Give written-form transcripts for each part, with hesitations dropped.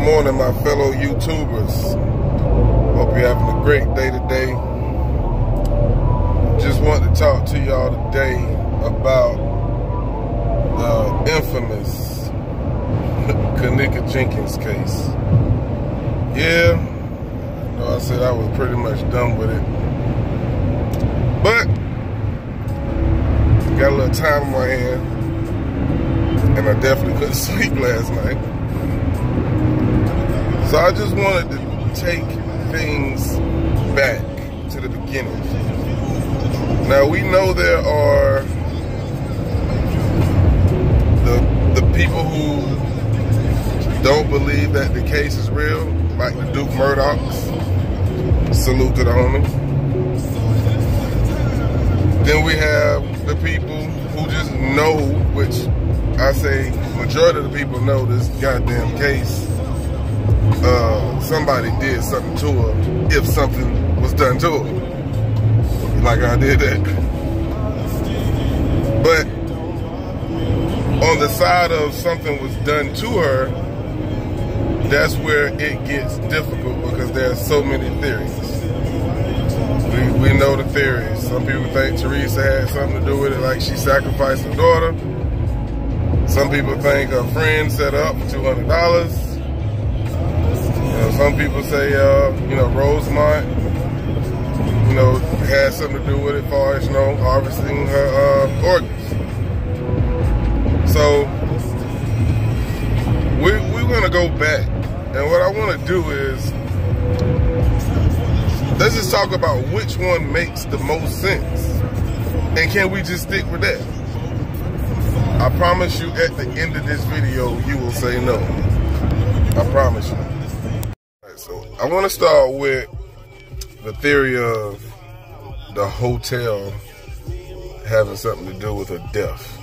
morning, my fellow YouTubers. Hope you're having a great day today. Just want to talk to y'all today about the infamous Kenneka Jenkins case. Yeah, I know I said I was pretty much done with it, but got a little time on my hand, and I definitely couldn't sleep last night. So I just wanted to take things back to the beginning. Now we know there are the people who don't believe that the case is real, like the Duke Murdochs. Salute to the homie. Then we have the people who just know, which I say majority of the people know this goddamn case. Somebody did something to her, if something was done to her. Like I did that. But on the side of something was done to her, that's where it gets difficult because there are so many theories. We know the theories. Some people think Teresa had something to do with it, like she sacrificed her daughter. Some people think her friend set her up for $200. Some people say, Rosemont, had something to do with it as far as, harvesting her organs. So, we're going to go back. And what I want to do is, let's just talk about which one makes the most sense. And can we just stick with that? I promise you at the end of this video, you will say no. I promise you. So I want to start with the theory of the hotel having something to do with her death.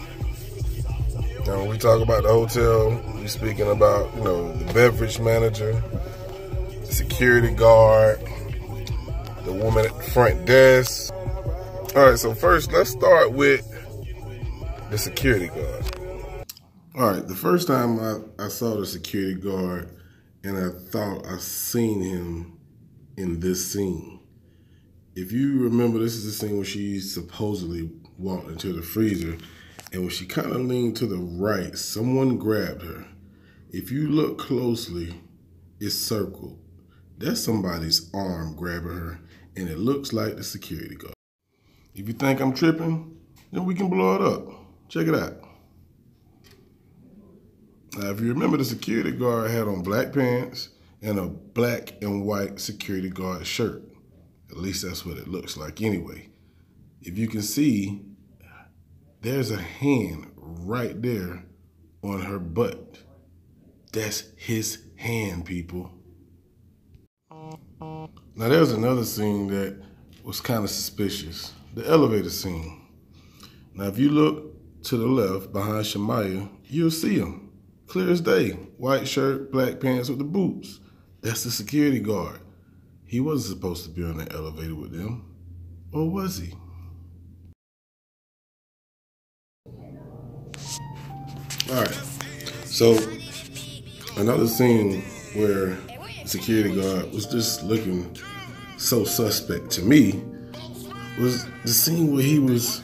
Now, when we talk about the hotel, we're speaking about, the beverage manager, the security guard, the woman at the front desk. All right, so first, let's start with the security guard. All right, the first time I saw the security guard, and I thought I seen him in this scene. If you remember, this is the scene where she supposedly walked into the freezer, and when she kind of leaned to the right, someone grabbed her. If you look closely, it's circled. That's somebody's arm grabbing her, and it looks like the security guard. If you think I'm tripping, then we can blow it up. Check it out. Now, if you remember, the security guard had on black pants and a black and white security guard shirt. At least that's what it looks like anyway. If you can see, there's a hand right there on her butt. That's his hand, people. Now, there's another scene that was kind of suspicious. The elevator scene. Now, if you look to the left behind Shamaya, you'll see him. Clear as day. White shirt, black pants with the boots. That's the security guard. He wasn't supposed to be on the elevator with them. Or was he? All right. So, another scene where the security guard was just looking so suspect to me was the scene where he was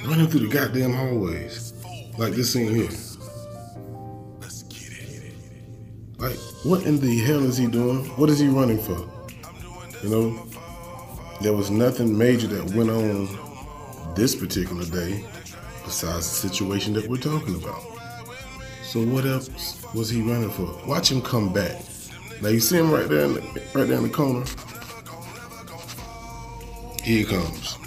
running through the goddamn hallways. Like this scene here. Like, what in the hell is he doing? What is he running for? There was nothing major that went on this particular day besides the situation that we're talking about. So what else was he running for? Watch him come back. Now you see him right there in the corner. Here he comes.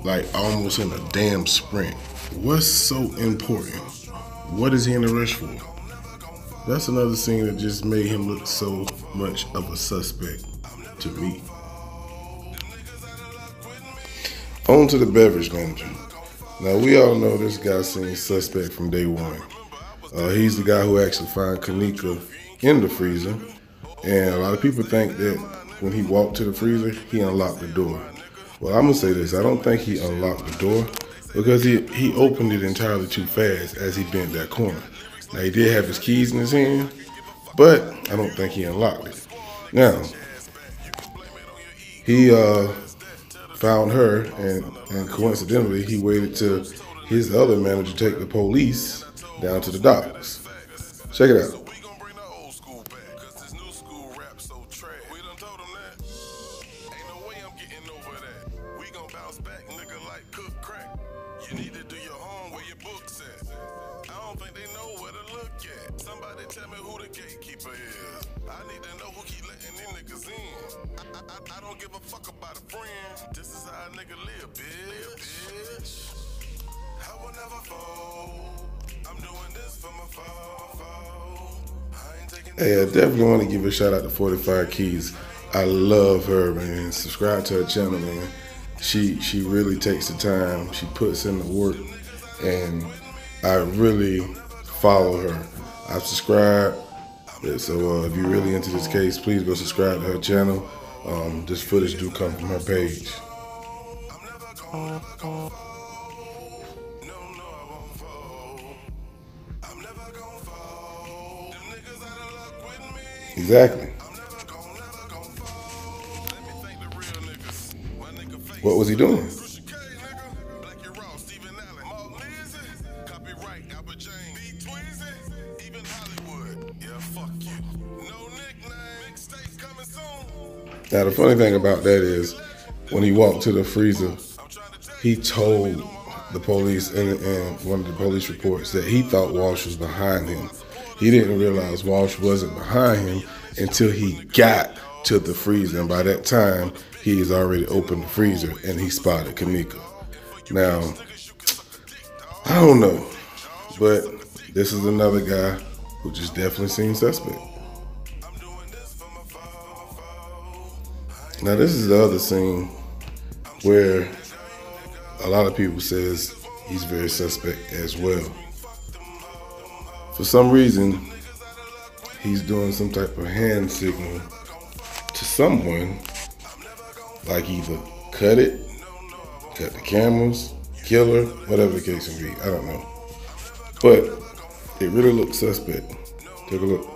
Like almost in a damn sprint. What's so important? What is he in a rush for? That's another scene that just made him look so much of a suspect to me. On to the beverage manager. Now, we all know this guy seems suspect from day one. He's the guy who actually found Kenneka in the freezer. And a lot of people think that when he walked to the freezer, he unlocked the door. Well, I'm going to say this. I don't think he unlocked the door because he opened it entirely too fast as he bent that corner. Now, he did have his keys in his hand, but I don't think he unlocked it. Now, he found her, and coincidentally, he waited till his other manager take the police down to the docks. Check it out. You need to do your homework where your books at. I don't think they know where to look at. Somebody tell me who the gatekeeper is. I need to know who keep letting them niggas in. I don't give a fuck about a friend. This is how a nigga live, bitch. I will never fall. I'm doing this for my fall. I ain't taking. Hey, I definitely want to give a shout out to 45 Keys. I love her, man. Subscribe to her channel, man. She really takes the time. She puts in the work, and I really follow her. I subscribe. So if you're really into this case, please go subscribe to her channel. This footage do come from her page. Exactly. What was he doing? Now, the funny thing about that is, when he walked to the freezer, he told the police in one of the police reports that he thought Walsh was behind him. He didn't realize Walsh wasn't behind him until he got to the freezer. And by that time, he has already opened the freezer and he spotted Kanika. Now, I don't know, but this is another guy who just definitely seems suspect. Now, this is the other scene where a lot of people says he's very suspect as well. For some reason, he's doing some type of hand signal to someone, like either cut the cameras, kill her, whatever the case may be. I don't know. But it really looks suspect. Take a look.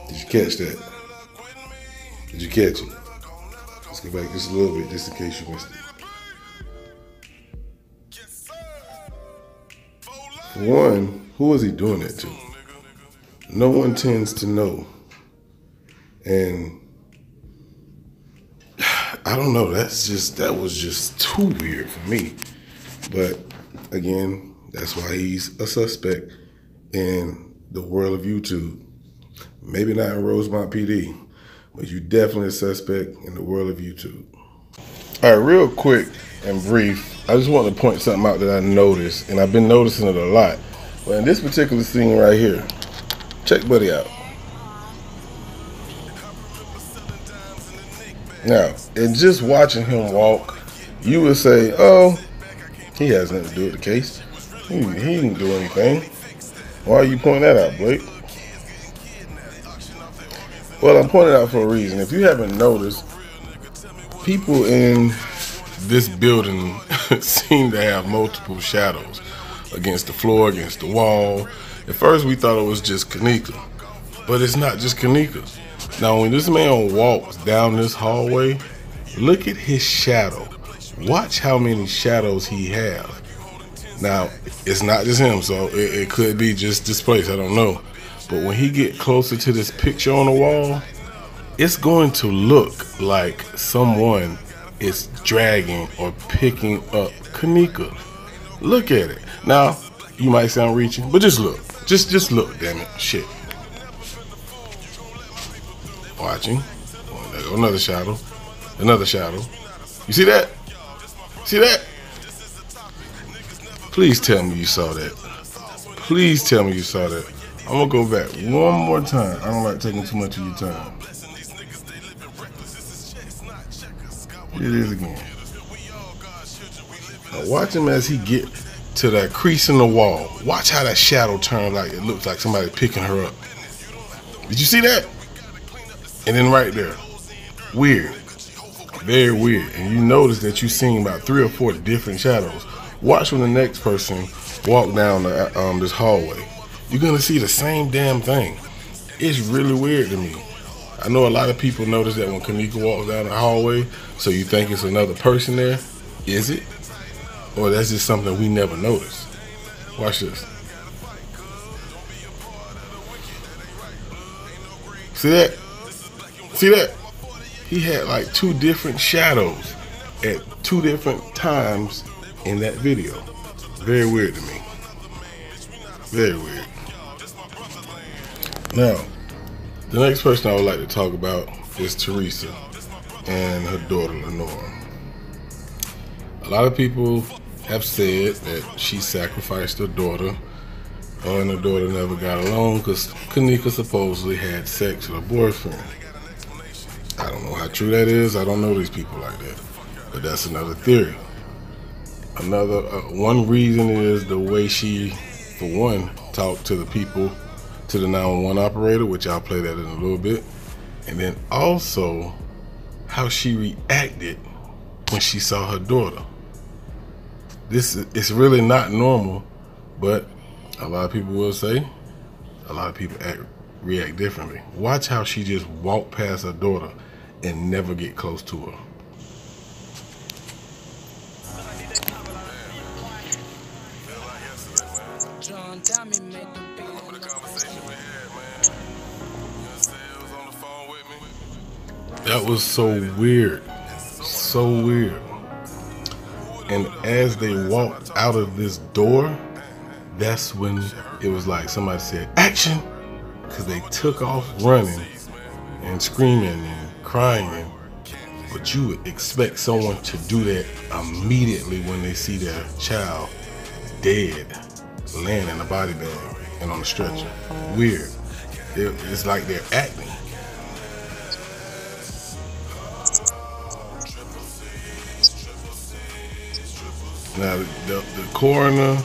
Did you catch that? Did you catch it? Let's go back just a little bit, just in case you missed it. For one, who was he doing that to? No one tends to know. And I don't know, that was just too weird for me. But again, that's why he's a suspect in the world of YouTube. Maybe not in Rosemont PD, but you definitely a suspect in the world of YouTube. All right, real quick and brief, I just want to point something out that I noticed, and I've been noticing it a lot. But in this particular scene right here, check Buddy out. Now, in just watching him walk, you would say, oh, he has nothing to do with the case. He didn't do anything. Why are you pointing that out, Blake? Well, I'm pointing it out for a reason. If you haven't noticed, people in this building seem to have multiple shadows against the floor, against the wall. At first, we thought it was just Kanika, but it's not just Kanika. Now, when this man walks down this hallway, look at his shadow. Watch how many shadows he has. Now, it's not just him, so it could be just this place, I don't know. But when he get closer to this picture on the wall, it's going to look like someone is dragging or picking up Kanika. Look at it. Now, you might sound reaching, but just look. Just look, damn it. Shit. Watching. Oh, there go another shadow. Another shadow. You see that? See that? Please tell me you saw that. Please tell me you saw that. I'm gonna go back one more time. I don't like taking too much of your time. Here it is again. Now watch him as he get to that crease in the wall. Watch how that shadow turns like it looks like somebody picking her up. Did you see that? And then right there, weird, very weird. And you notice that you've seen about 3 or 4 different shadows. Watch when the next person walk down this hallway. you're gonna see the same damn thing. It's really weird to me. I know a lot of people notice that when Kanika walks down the hallway, so you think it's another person there. Is it? Or that's just something we never noticed? Watch this. See that? See that? He had like 2 different shadows at 2 different times in that video. Very weird to me. Very weird. Now, the next person I would like to talk about is Teresa and her daughter Lenora. A lot of people have said that she sacrificed her daughter, and her daughter never got along because Kanika supposedly had sex with her boyfriend. I don't know how true that is. I don't know these people like that, but that's another theory. Another one reason is the way she, for one, talked to the people, to the 911 operator, which I'll play that in a little bit, and then also how she reacted when she saw her daughter. This is really not normal, but a lot of people will say a lot of people react differently. Watch how she just walked past her daughter and never get close to her. That was so weird. So weird. And as they walked out of this door, that's when it was like somebody said, action! Because they took off running and screaming and crying. But you would expect someone to do that immediately when they see their child dead, laying in a body bag and on a stretcher. Weird. It's like they're acting. Now the coroner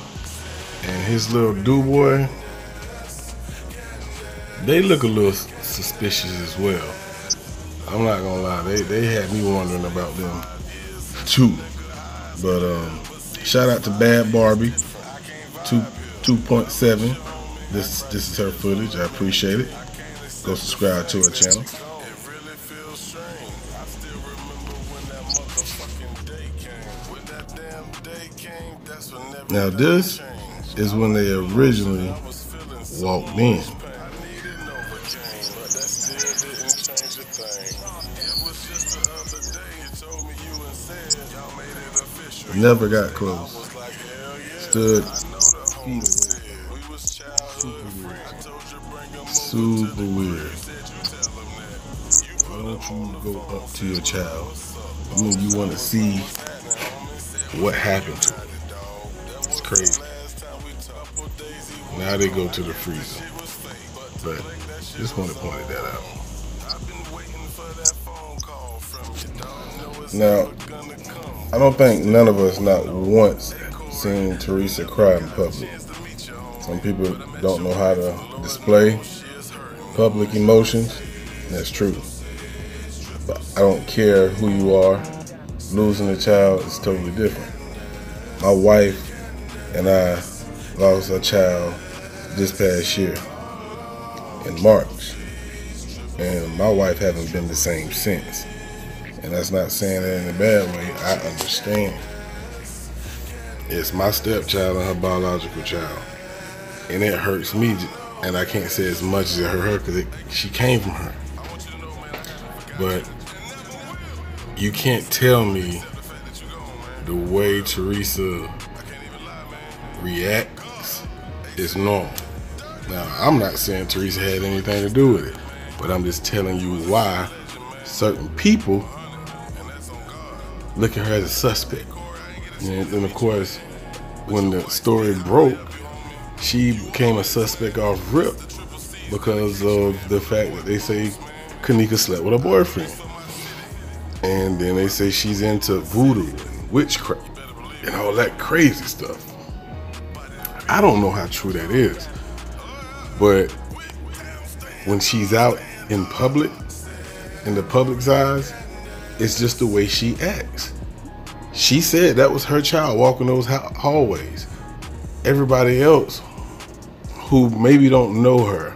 and his little do-boy, they look a little suspicious as well. I'm not gonna lie, they had me wondering about them too. But shout out to Bad Barbie 2.7. This is her footage. I appreciate it. Go subscribe to her channel. Now this is when they originally walked in. Never got close. Stood feet away. Super weird. Super weird. Why don't you go up to your child? I mean, you want to see what happened to him. It's crazy. Now they go to the freezer. But just want to point that out. Now, I don't think none of us not once seen Teresa cry in public. Some people don't know how to display public emotions. That's true. But I don't care who you are. Losing a child is totally different. My wife and I lost a child this past year in March. And my wife hasn't been the same since. And that's not saying that in a bad way. I understand. It's my stepchild and her biological child. And it hurts me. And I can't say as much as it hurt her because she came from her. But you can't tell me the way Teresa reacts is normal. Now, I'm not saying Teresa had anything to do with it. But I'm just telling you why certain people look at her as a suspect. And then, of course, when the story broke, she became a suspect off rip because of the fact that they say Kanika slept with her boyfriend. And then they say she's into voodoo and witchcraft and all that crazy stuff. I don't know how true that is. But when she's out in public, in the public's eyes, it's just the way she acts. She said that was her child walking those hallways. Everybody else who maybe don't know her,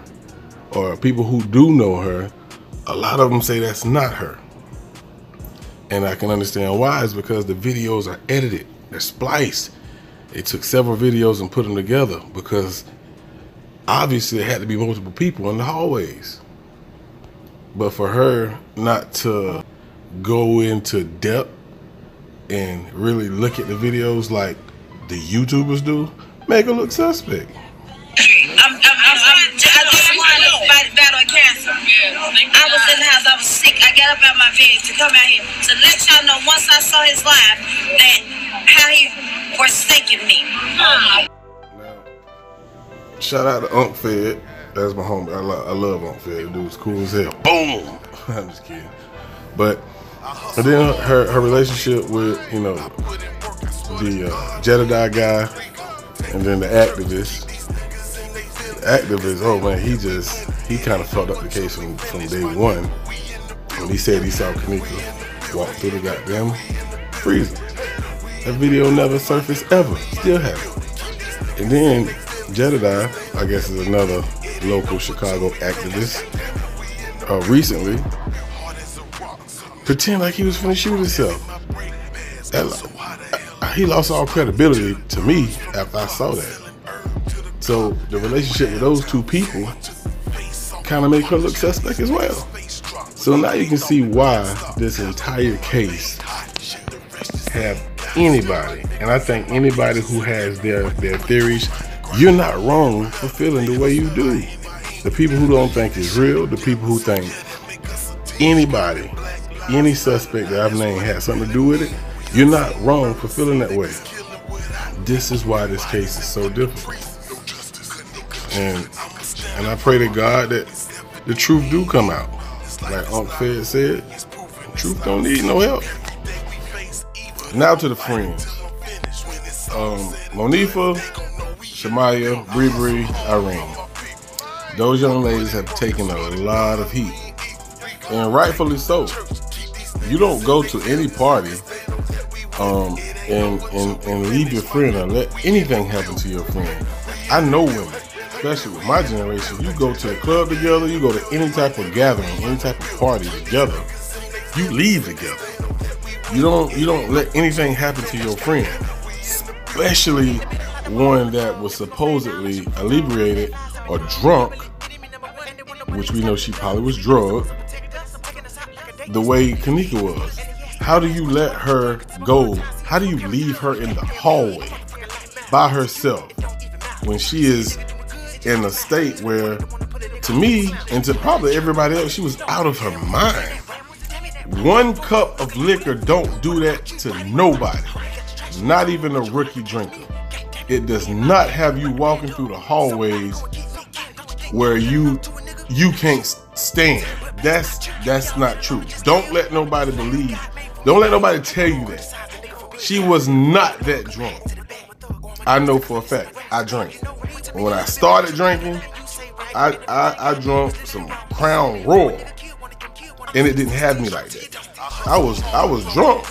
or people who do know her, a lot of them say that's not her. And I can understand why. It's because the videos are edited, they're spliced. They took several videos and put them together because obviously there had to be multiple people in the hallways. But for her not to go into depth and really look at the videos like the YouTubers do, make her look suspect. I just wanted to battle cancer. I was in the house, I was sick. I got up out my bed to come out here to let y'all know once I saw his live that how he forsaken me. Now, shout out to Unc Fed. That's my homie. I love Unc Fed. The dude's cool as hell. Boom! I'm just kidding. But and then her relationship with, you know, the Jedediah guy, and then the activist. Oh man, he kind of fucked up the case from day one when he said he saw Kenneka walk through the goddamn freezer. That video never surfaced ever, still hasn't. And then Jedediah, I guess, is another local Chicago activist, recently pretend like he was finna shoot himself. He lost all credibility to me after I saw that. So the relationship with those two people kind of make her look suspect as well. So now you can see why this entire case have anybody, and I think anybody who has their theories, you're not wrong for feeling the way you do. The people who don't think it's real, the people who think anybody, any suspect that I've named had something to do with it, you're not wrong for feeling that way. This is why this case is so difficult. And I pray to God that the truth do come out. Like Unc Fed said, truth don't need no help. Now to the friends. Monifah, Shamaya, Bree, Irene. Those young ladies have taken a lot of heat. And rightfully so. You don't go to any party and leave your friend or let anything happen to your friend. I know women, especially with my generation, you go to a club together, you go to any type of gathering, any type of party together, you leave together. You don't let anything happen to your friend, especially one that was supposedly inebriated or drunk, which we know she probably was drugged, the way Kenneka was. How do you let her go? How do you leave her in the hallway by herself when she is in a state where, to me, and to probably everybody else, she was out of her mind? One cup of liquor don't do that to nobody, not even a rookie drinker. It does not have you walking through the hallways where you can't stand. That's not true. Don't let nobody believe. Don't let nobody tell you that. She was not that drunk. I know for a fact. I drank. And when I started drinking, I drank some Crown Royal, and it didn't have me like that. I was drunk,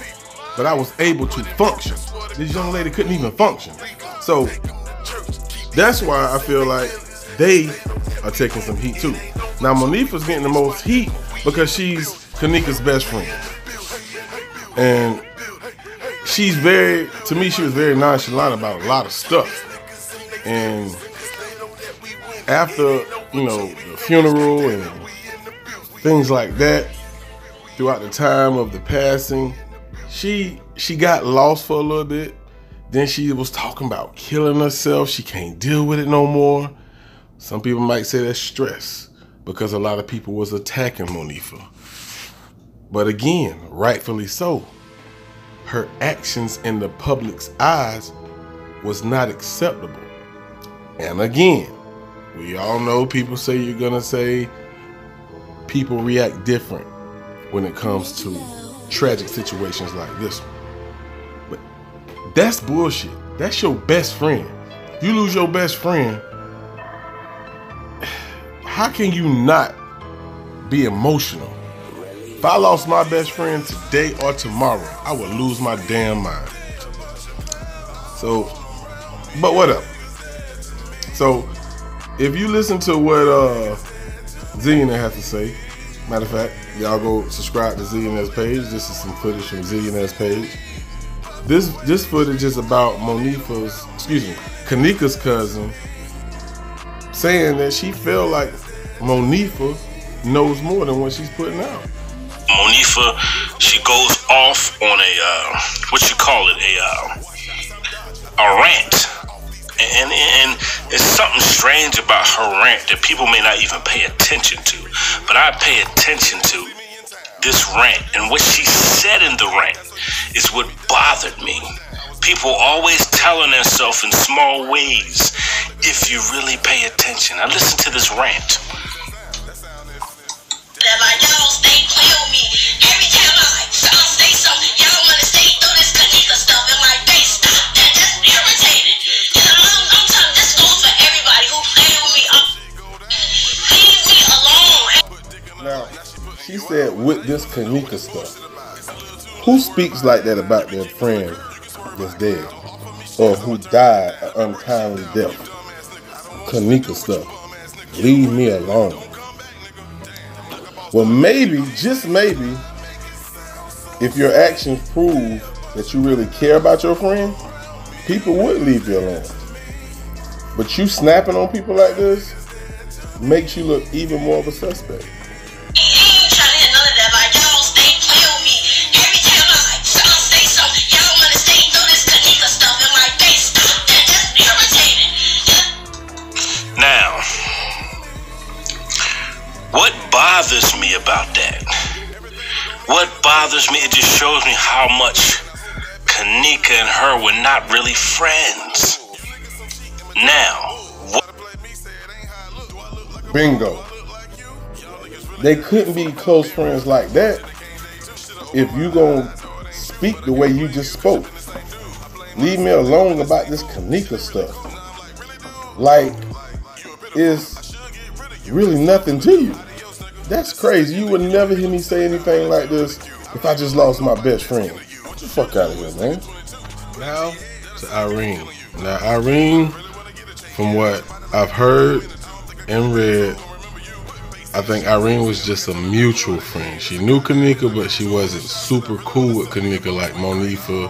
but I was able to function. This young lady couldn't even function. So that's why I feel like they are taking some heat too. Now Monifah's getting the most heat because she's Kenneka's best friend. And she's to me, she was very nonchalant about a lot of stuff. And after, you know, the funeral and things like that, throughout the time of the passing, she got lost for a little bit. Then she was talking about killing herself. She can't deal with it no more. Some people might say that's stress because a lot of people was attacking Monifah. But again, rightfully so. Her actions in the public's eyes was not acceptable. And again, we all know people say you're gonna say people react different when it comes to tragic situations like this one. But that's bullshit. That's your best friend. You lose your best friend, how can you not be emotional? If I lost my best friend today or tomorrow, I would lose my damn mind. So, but whatever. So, if you listen to what Zillionaire has to say, matter of fact, y'all go subscribe to Zillionaire's page. This is some footage from Zillionaire's page. This footage is about Kanika's cousin, saying that she felt like Monifah knows more than what she's putting out. Monifah, she goes off on a rant, and it's something strange about her rant that people may not even pay attention to, but I pay attention to this rant, and what she said in the rant is what bothered me. People always telling themselves in small ways if you really pay attention. Now listen to this rant. That like y'all stay clear with me. Every time I say something, y'all wanna stay through this Kanika stuff and like they stop that. That's irritating. And I'm telling this goes for everybody who play with me. Leave me alone. Now, she said with this Kanika stuff. Who speaks like that about their friend that's dead or who died an untimely death? Kanika stuff. Leave me alone. Well, maybe, just maybe, if your actions prove that you really care about your friend, people would leave you alone. But you snapping on people like this makes you look even more of a suspect. Now, what bothers me about that? What bothers me, it just shows me how much Kanika and her were not really friends. Now, Bingo. They couldn't be close friends like that if you gonna speak the way you just spoke. Leave me alone about this Kanika stuff. Like, it's really nothing to you. That's crazy. You would never hear me say anything like this if I just lost my best friend. Get the fuck out of here, man. Now to Irene. Now Irene, from what I've heard and read, I think Irene was just a mutual friend. She knew Kanika, but she wasn't super cool with Kanika like Monifah,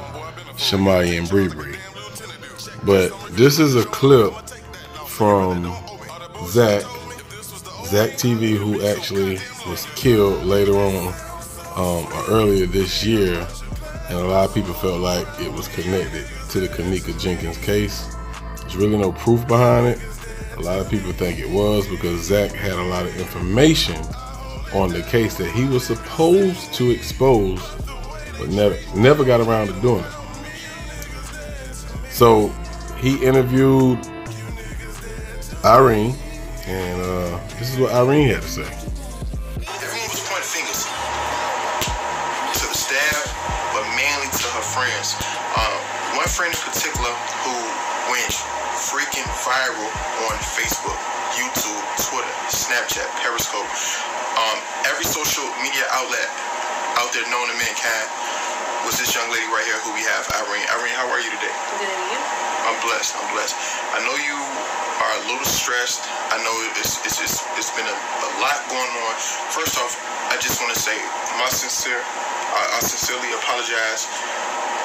Shamaya, and Bree Bree. But this is a clip from Zach TV, who actually was killed later on or earlier this year, and a lot of people felt like it was connected to the Kanika Jenkins case. There's really no proof behind it. A lot of people think it was because Zach had a lot of information on the case that he was supposed to expose, but never got around to doing it. So he interviewed Irene, and this is what Irene had to say. Everyone was pointing fingers to the staff, but mainly to her friends. One friend in particular who went freaking viral on Facebook, YouTube, Twitter, Snapchat, Periscope, every social media outlet out there known to mankind was this young lady right here who we have, Irene. Irene, how are you today? Good, and you? I'm blessed. I'm blessed. I know you are a little stressed. I know it's been a lot going on. First off, I just want to say I sincerely apologize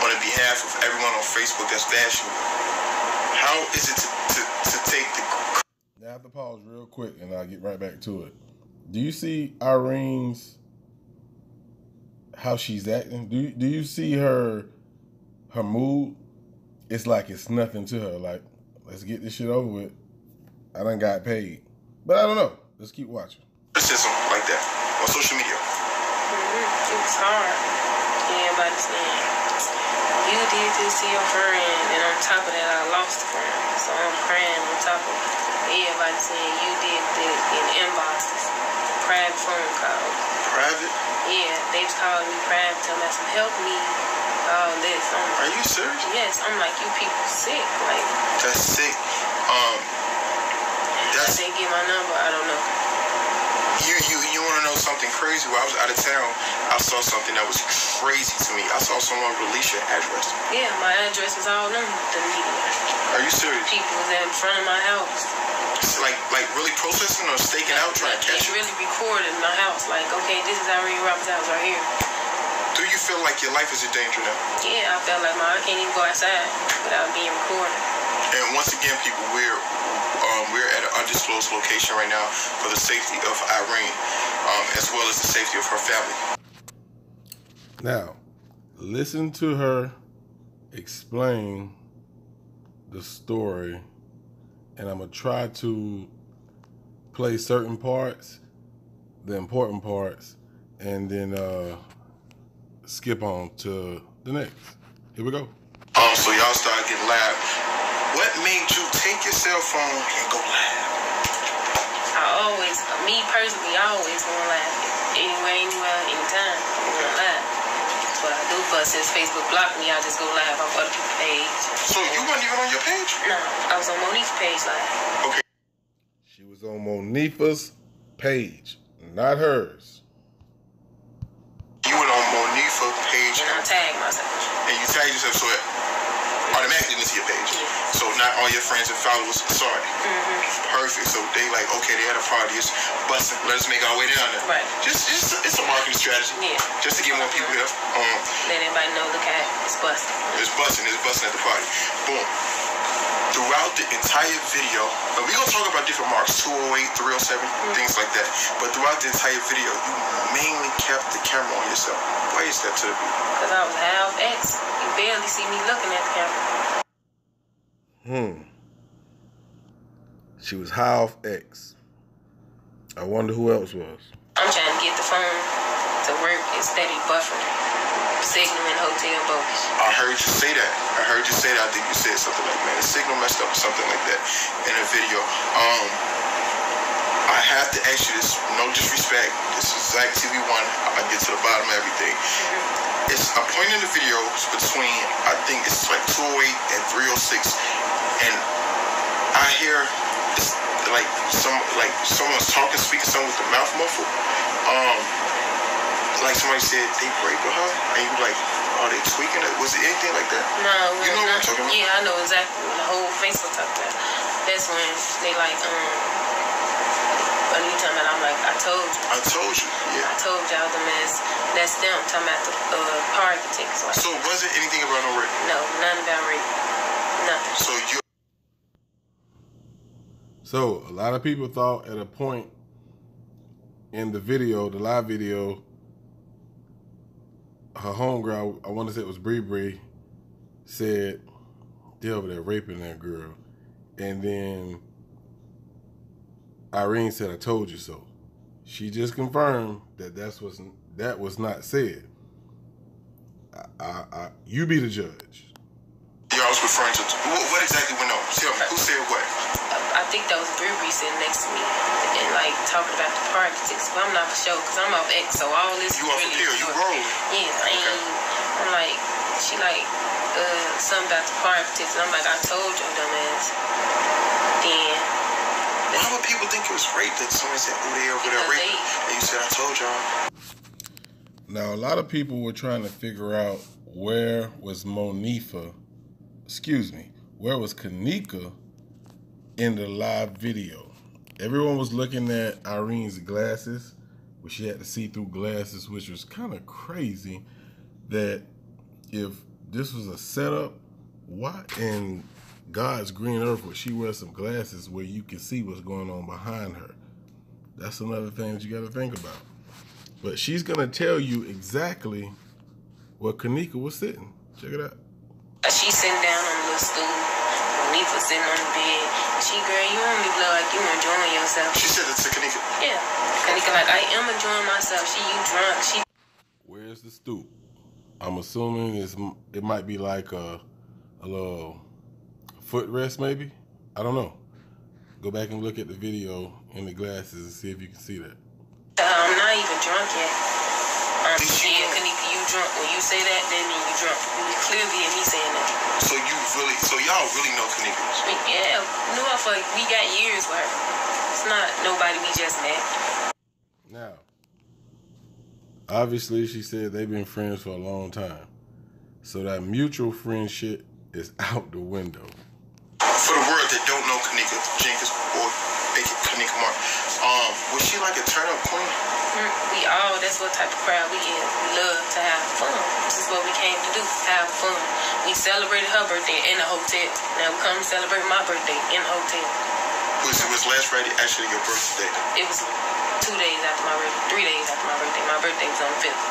on the behalf of everyone on Facebook that's bashing you. How is it to take the... Now I have to pause real quick and I'll get right back to it. Do you see Irene's, how she's acting? Do you see her mood? It's like it's nothing to her. Like, let's get this shit over with. I done got paid. But I don't know. Let's keep watching. Criticism like that on social media. It was hard. Everybody saying, you did this to your friend, and on top of that, I lost a friend. So I'm crying on top of everybody saying you did this in inboxes, private phone calls. Private? Yeah, they was calling me private, telling me some help me, all this. Are you serious? Yes, I'm like, you people sick. Like, that's sick. That's, they get my number, I don't know. You want to know something crazy? While I was out of town, I saw something that was crazy to me. I saw someone release your address. Yeah, my address is all over the media. Are you serious? People was in front of my house. like really processing or staking out, trying to catch They you? really recorded in my house. Like, okay, this is Irene Roberts' house right here. Do you feel like your life is in danger now? Yeah, I felt like I can't even go outside without being recorded. And once again, people, we're at an undisclosed location right now for the safety of Irene, as well as the safety of her family. Now, listen to her explain the story, and I'm gonna try to play certain parts, the important parts, and then skip on to the next. Here we go. So y'all started getting live. What made you take your cell phone and go live? Me personally, I always want to live. Anywhere, anytime. I want to live. That's what I do. But since Facebook blocked me, I just go live on other people's page. So you weren't even on your page? No, I was on Monique's page live. Okay. She was on Monifa's page, not hers. You went on Monifa's page And I tagged myself. and you tagged yourself, so it automatically went to your page. So not all your friends and followers saw it. Perfect. So they like, okay, they had a party. It's busting. Let us make our way down there. Right. Just it's a marketing strategy. Yeah. Just to get more people here. Let everybody know, look at it. It's busting. It's busting at the party. Boom. Throughout the entire video, and we're going to talk about different marks, 208, 307, things like that. But throughout the entire video, you mainly kept the camera on yourself. Why is that to the people? Because I was half X. You barely see me looking at the camera. She was half X. I wonder who else was. I'm trying to get the phone to work instead of buffering. Signal in hotel bogus. I heard you say that. I think you said something like, man, the signal messed up or something like that in a video. I have to ask you this, no disrespect. This is Zach TV1. I'll get to the bottom of everything. It's a point in the video between, I think it's like 208 and 306, and I hear it's like someone's talking, speaking, someone with the mouth muffled. Like somebody said they raping her, and you like, are they tweaking it? Was it anything like that? No. You know what I'm talking about? Yeah, I know exactly when the whole Facebook talked about. That's when they like, but you talking about, I'm like, I told you. I told you, yeah. I told y'all them as, that's them talking about the parking tickets. Like, So was it anything about no rape? no, none about rape. Nothing. So you. So a lot of people thought at a point in the video, the live video, her homegirl, I want to say it was Bree, said they over there raping that girl. And then Irene said, I told you so. She just confirmed that that was not said. You be the judge. Y'all was referring to what exactly went on? Tell me, who said what? I think that was Brewery sitting next to me and like talking about the parking tickets, but I'm not for sure because I'm off X, so all this You is off really the pill, you short. rolling. Yeah, I'm like, she like something about the parking tickets, and I'm like, I told you, dumbass. Then Why would people think it was rape that somebody said, oh, they over there Because raping? And you said, I told y'all. Now, a lot of people were trying to figure out where was where was Kanika in the live video. Everyone was looking at Irene's glasses, where she had to see through glasses, which was kind of crazy that if this was a setup, why in God's green earth would she wear some glasses where you can see what's going on behind her? That's another thing that you got to think about. But she's going to tell you exactly where Kanika was sitting. Check it out. she sitting down on the little stool, Monifa sitting on the bed. She, girl, you only look like you enjoying yourself. She said it to Kanika. Yeah. Kanika like, I am enjoying myself. She, you drunk. Where's the stoop? I'm assuming it might be like a little footrest maybe. I don't know. Go back and look at the video in the glasses and see if you can see that. I'm not even drunk yet. Yeah, Kanika, you drunk. When you say that, that means you drunk. You clearly hear me saying that. So y'all really know Kanika? Yeah, knew her for, we got years with her. It's not nobody we just met. Now, obviously she said they've been friends for a long time. So that mutual friendship is out the window. For the world that don't know Kanika Jenkins or Was she like a turn-up queen? We all, that's what type of crowd we is. We love to have fun. This is what we came to do, have fun. We celebrated her birthday in a hotel. Now we come celebrate my birthday in a hotel. Was last Friday actually your birthday? It was 2 days after my birthday, 3 days after my birthday. My birthday was on the 5th.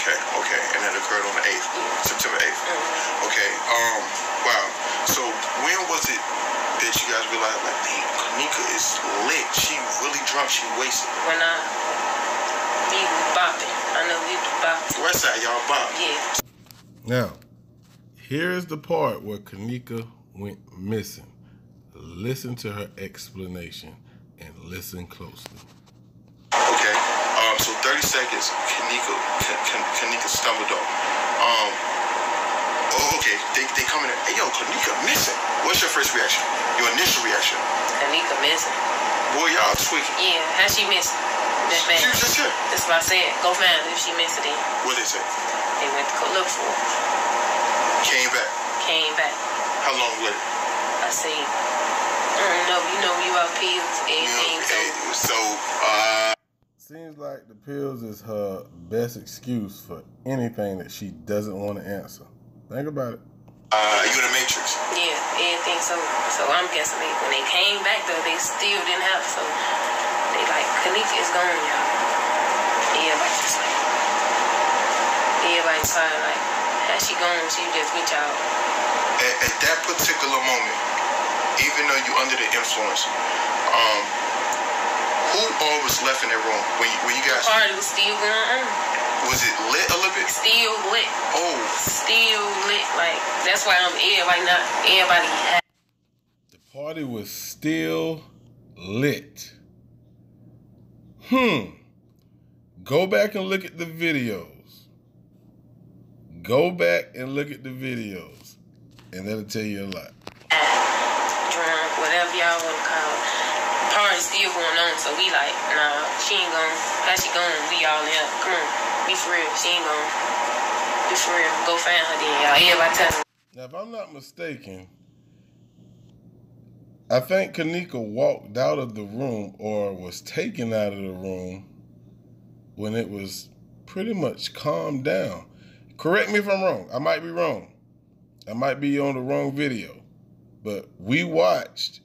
Okay. And that occurred on the 8th, September 8th. Okay, wow. So when was it that you guys realized, like, dang, Kanika is lit. She really drunk, she wasted. When we was bopping. I know we was bopping. West side, y'all bopping. Yeah. Now, here's the part where Kanika went missing. Listen to her explanation and listen closely. Okay, so 30 seconds, Kanika stumbled up. Okay, they come in. Hey, yo, Kanika missing. What's your first reaction? Your initial reaction? Kanika missing. Boy, y'all tweaking. Yeah, how she missing? That She was just here. That's what I said. Go find her if she missed it then. What they say? They went to go look for her. Came back. Came back. How long later? I say, I don't know. You know, you out pills, everything. So, Seems like the pills is her best excuse for anything that she doesn't want to answer. Think about it. you in the Matrix? Yeah, everything. So I'm guessing when they came back though, they still didn't have. So they like, Kanika is gone, y'all. Everybody's probably like, how's she gone? She just with y'all. At that particular moment, even though you under the influence, who all was left in that room when you guys? The party was still going on. Was it lit a little bit? Still lit. Oh. Still lit. Like, that's why everybody had. The party was still lit. Go back and look at the videos. Go back and look at the videos. And that'll tell you a lot. Drunk, whatever y'all want to call it. Party still going on, so we like, nah, she ain't gone. How she gone? We all in. Come on, be for real. She ain't gone. Be for real. Go find her then, y'all. Everybody tell me. Now, if I'm not mistaken, I think Kanika walked out of the room or was taken out of the room when it was pretty much calmed down. Correct me if I'm wrong. I might be wrong. I might be on the wrong video. But we watched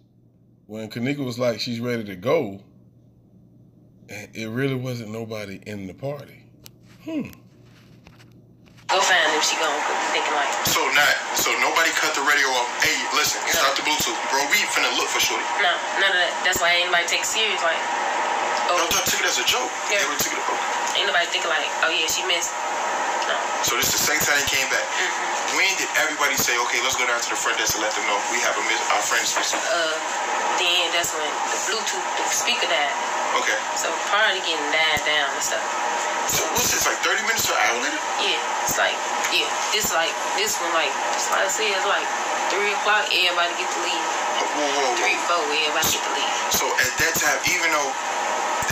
when Kanika was like she's ready to go, and it really wasn't nobody in the party. Go find her if she gone, because we thinking like. So nobody cut the radio off. Hey, listen, stop the Bluetooth. Bro, we finna look for Shorty. No, none of that. That's why ain't nobody take it serious. Like, I thought took it as a joke. Yeah. They took it Ain't nobody thinking like, oh yeah, she missed. No. So this is the second time they came back. When did everybody say, okay, let's go down to the front desk and let them know we have our friend is missing? Then that's when the Bluetooth, the speaker died. Okay. So party getting died down and stuff. So what's this, like 30 minutes to an hour later? Yeah, it's like, this one, like I said, it's like 3 o'clock, everybody get to leave. Whoa. 3, 4, everybody get to leave. So at that time, even though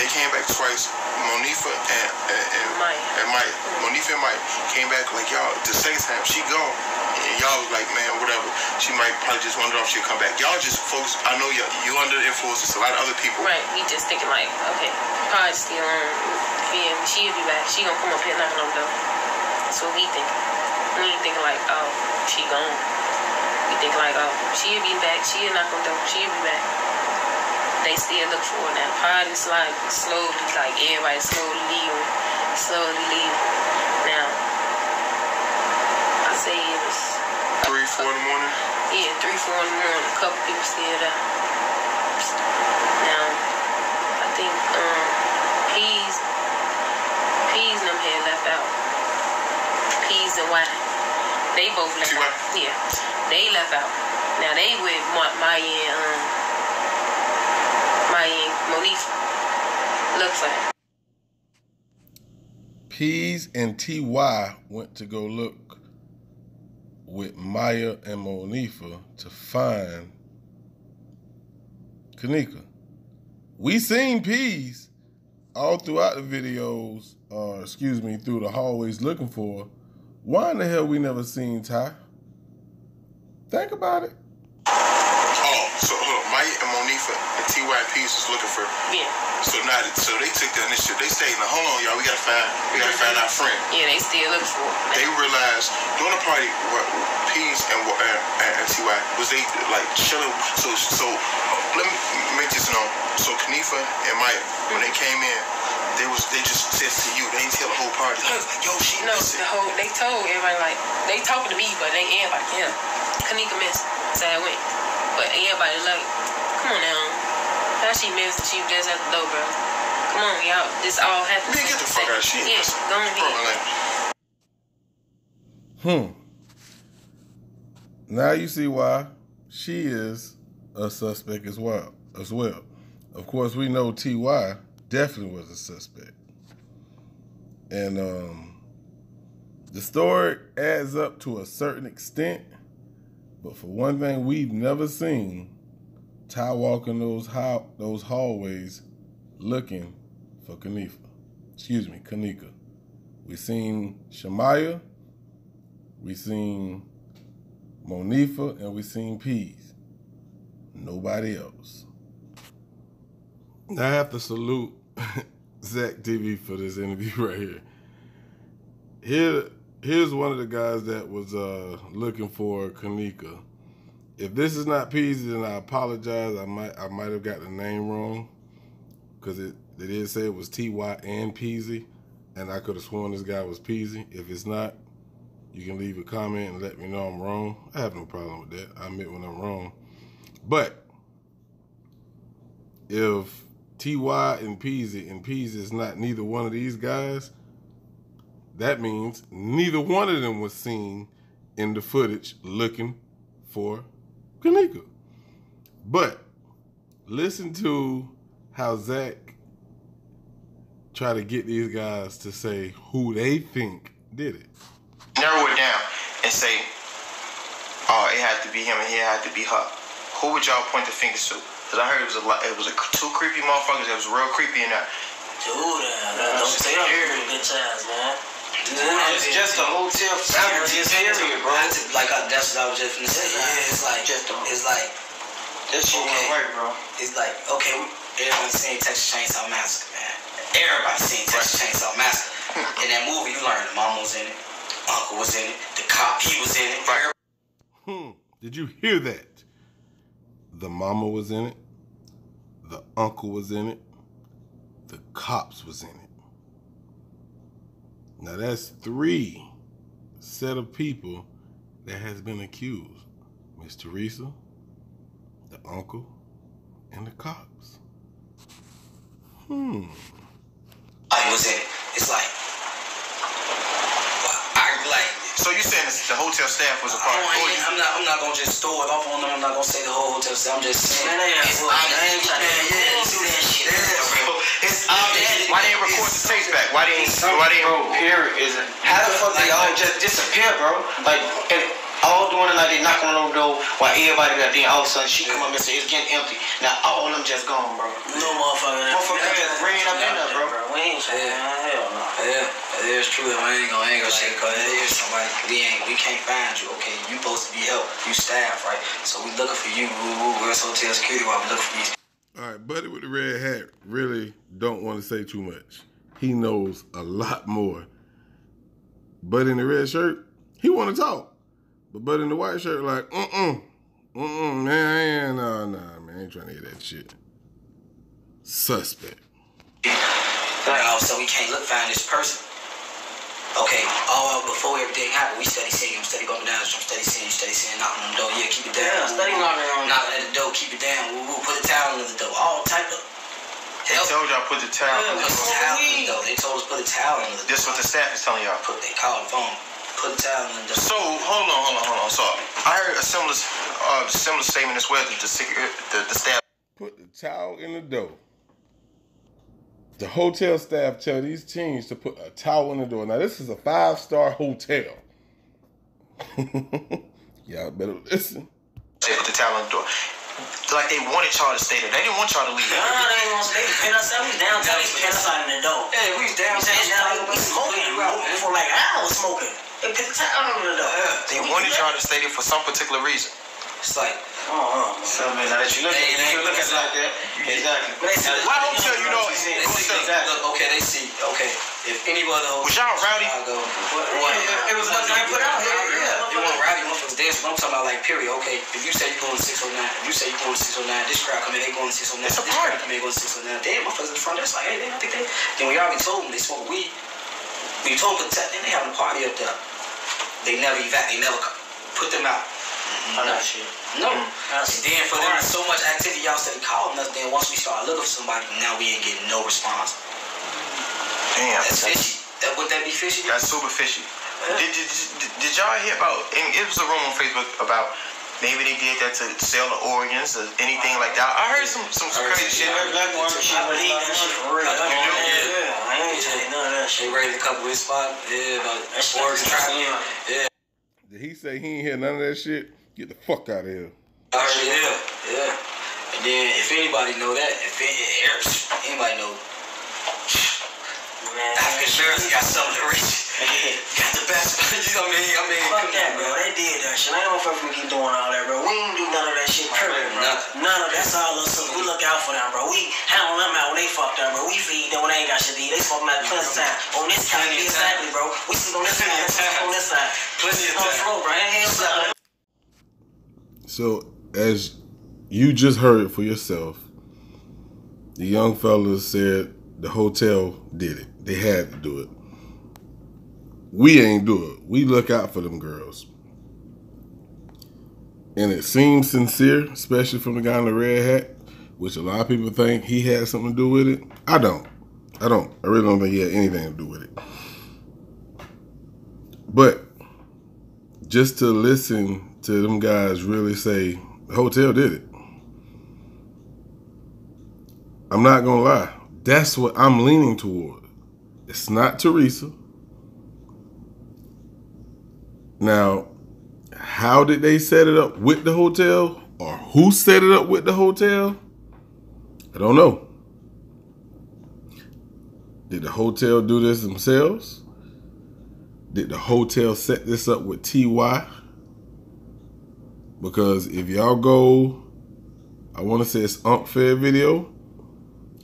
they came back twice, Monifa and Mike, Monifa and Mike came back like, y'all, the second time, she gone. And y'all was like, man, whatever. She might probably just wonder if she'll come back. Y'all just folks, I know you under the influence. There's a lot of other people. Right, we just thinking like, okay, party's still on. Yeah, she'll be back. She gonna come up here knocking on the door. That's what we think. We ain't thinking like, oh, she gone. We think like, oh, she'll be back. She'll knock on the door. She'll be back. They still look for her now. Party's like slowly, like everybody slowly leaving. Now, I say it was 3, 4 in the morning? Yeah, 3, 4 in the morning. A couple people still there. Now, I think Peas and them had left out. Peas and Y. They both left out. Yeah, they left out. Now they with Maya and Monifa. Looks like. Peas and TY went to go look with Maya and Monifa to find Kanika. We seen Peas all throughout the videos, through the hallways looking for her. Why in the hell we never seen Ty? Think about it. Oh, so Maya and Monifa and TY T.Y. and Peace was looking for. Yeah. So now, they took the initiative. They stayed, now hold on, y'all, we gotta find our friend. Yeah, they still looking for it. They realized during the party, Peace and T.Y. was they like chilling. So let me make this known. So Kanifa and Maya, when they came in, they just said to you. They didn't tell the whole party. They was like, yo, she missing. They told everybody, like, they talking to me, but they everybody, yeah. Kanika missed. So I went. But everybody like, come on now. How she missed? She was just at the door, bro. Come on, y'all. This all happened. Man, get the fuck out of shit. Yeah, go ahead. Now you see why she is a suspect as well. Of course, we know T.Y. definitely was a suspect. And the story adds up to a certain extent, but for one thing, we've never seen Ty walking those hallways looking for Kanika. We seen Shamaya, we seen Monifa, and we seen Peas. Nobody else. I have to salute Zach TV for this interview right here. Here's one of the guys that was looking for Kanika. If this is not Peasy, then I apologize. I might have got the name wrong because they did say it was T.Y. and Peasy, and I could have sworn this guy was Peasy. If it's not, you can leave a comment and let me know I'm wrong. I have no problem with that. I admit when I'm wrong. But if T.Y. and Peasy is not neither one of these guys, that means neither one of them was seen in the footage looking for Kanika. But listen to how Zach tried to get these guys to say who they think did it. Narrow it down and say, oh, it had to be him and it had to be her. Who would y'all point the fingers to? Because I heard it was two creepy motherfuckers that was real creepy in there. Dude, don't say that. Good times, man. It's just a hotel period, bro. That's what I was just gonna say. Yeah, it's like that shit okay, right, bro. It's like, okay, everybody's seen Texas Chainsaw Massacre, man. Everybody's seen Texas Chainsaw Massacre. In that movie, you learned the mama was in it, uncle was in it, the cop, he was in it. Right? Did you hear that? The mama was in it, the uncle was in it, the cops was in it. Now that's 3 set of people that has been accused. Miss Teresa, the uncle, and the cops. I was in it. It's like, so you saying the hotel staff was a part of it? I'm not gonna just throw it off on them. I'm not gonna say the whole hotel staff. I'm just saying. Why they didn't record the tapes back? Why they didn't? Period isn't. How the fuck they all just disappear, bro? Like, and all doing it like they knocking on the door while everybody got there. All of a sudden she come up and say it's getting empty. Now all of them just gone, bro. No motherfucker. Motherfucker just bring it up in there, bro. We ain't saying hell no. Yeah, it's true. I ain't gonna say because it is somebody. We can't find you. Okay, you supposed to be help. You staff, right? So we looking for you. We're hotel security while we looking for you. All right, Buddy with the red hat really don't want to say too much. He knows a lot more. Buddy in the red shirt, he want to talk. But Buddy in the white shirt like, man, man, I ain't trying to hear that shit. Suspect. So we can't find this person. Okay, before everything happened, we steady seeing him, steady going down, steady seeing, knocking on the door. Yeah, keep it down. Yeah, steady knocking at the door, keep it down. Woo, put the towel under the door. All type of They told y'all put the towel under the door. They told us put a towel under the door. This is what the staff is telling y'all. They called the phone. Put the towel under the door. So, hold on. So, I heard a similar statement as well that the staff put the towel in the door. The hotel staff tell these teens to put a towel in the door. Now, this is a 5-star hotel. Y'all better listen. They put the towel in the door. Like they wanted y'all to stay there. They didn't want y'all to leave. No, they didn't want to stay there. We was downtown. We was outside in the door. Yeah, we was downtown. We smoking. For like hours smoking. They put the towel under the door. They wanted y'all to stay there for some particular reason. It's like, So, man, now that you look at it like that, exactly. Why don't tell you know? Look, okay, they see. Okay, if anybody was y'all rowdy? It was what they put out. Yeah. It wasn't rowdy. Motherfuckers dancing. But I'm talking about like period. Okay, if you say you going to 609, if you say you going to 609, this crowd come in, they going to 609. This crowd come in, going to 609. Damn, motherfuckers in the front. That's like, hey, I think they. Then we already told them they smoke weed. We told them that they having a party up there. They never put them out. That shit. No. And then for them, so much activity, y'all started calling us. Then once we started looking for somebody, now we ain't getting no response. Damn. That's fishy. Would that be fishy? That's super fishy. Did y'all hear about? And it was a rumor on Facebook about maybe they did that to sell the organs or anything like that. I heard some crazy shit. I ain't none of that shit. They raided a couple of his spots. Yeah, about organ trafficking. Yeah. Did he say he ain't hear none of that shit? Get the fuck out of here. Yeah. And then if anybody know that, anybody know, African Americans got some of the rich. Got the best. You know what I mean? Fuck that, bro. They did that shit. I ain't gonna fucking keep doing all that, bro. We ain't do none of that shit, bro. None of that's all us. We look out for them, bro. We handle them out when they fucked up, bro. We feed them when they ain't got shit to eat. They smoke them at plenty of time. On this side, exactly, bro. We sleep on this side. On this side. Plenty of time. On the floor, bro. So, as you just heard for yourself, the young fellas said the hotel did it. They had to do it. We ain't do it. We look out for them girls. And it seems sincere, especially from the guy in the red hat, which a lot of people think he had something to do with it. I don't. I really don't think he had anything to do with it. But just to listen to them guys really say the hotel did it, I'm not gonna lie, that's what I'm leaning toward. It's not Teresa. Now, how did they set it up with the hotel, or who set it up with the hotel? I don't know. Did the hotel do this themselves? Did the hotel set this up with TY? Because if y'all go, I want to say it's Unfair video.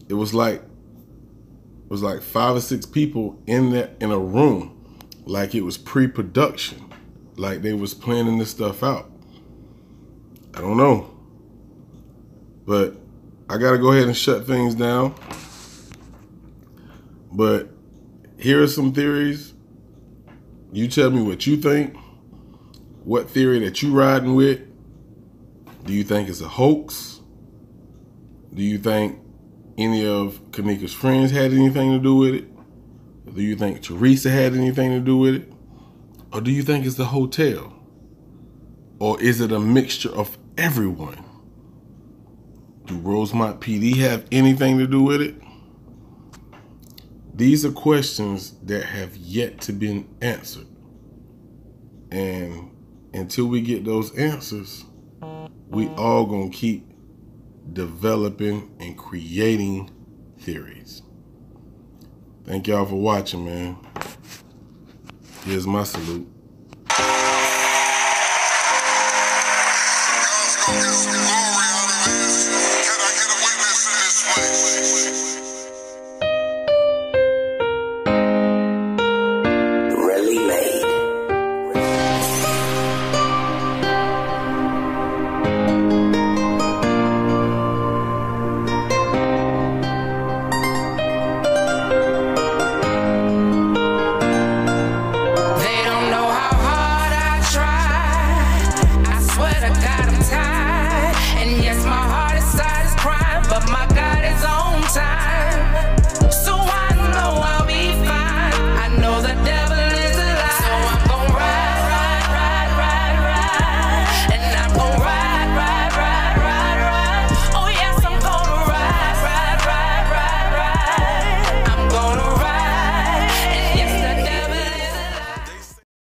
It was like 5 or 6 people in a room, like it was pre-production, like they was planning this stuff out. I don't know, but I gotta go ahead and shut things down. But here are some theories. You tell me what you think. What theory that you riding with? Do you think it's a hoax? Do you think any of Kanika's friends had anything to do with it? Or do you think Teresa had anything to do with it? Or do you think it's the hotel? Or is it a mixture of everyone? Do Rosemont PD have anything to do with it? These are questions that have yet to be answered. And until we get those answers, we all gonna keep developing and creating theories. Thank y'all for watching, man. Here's my salute.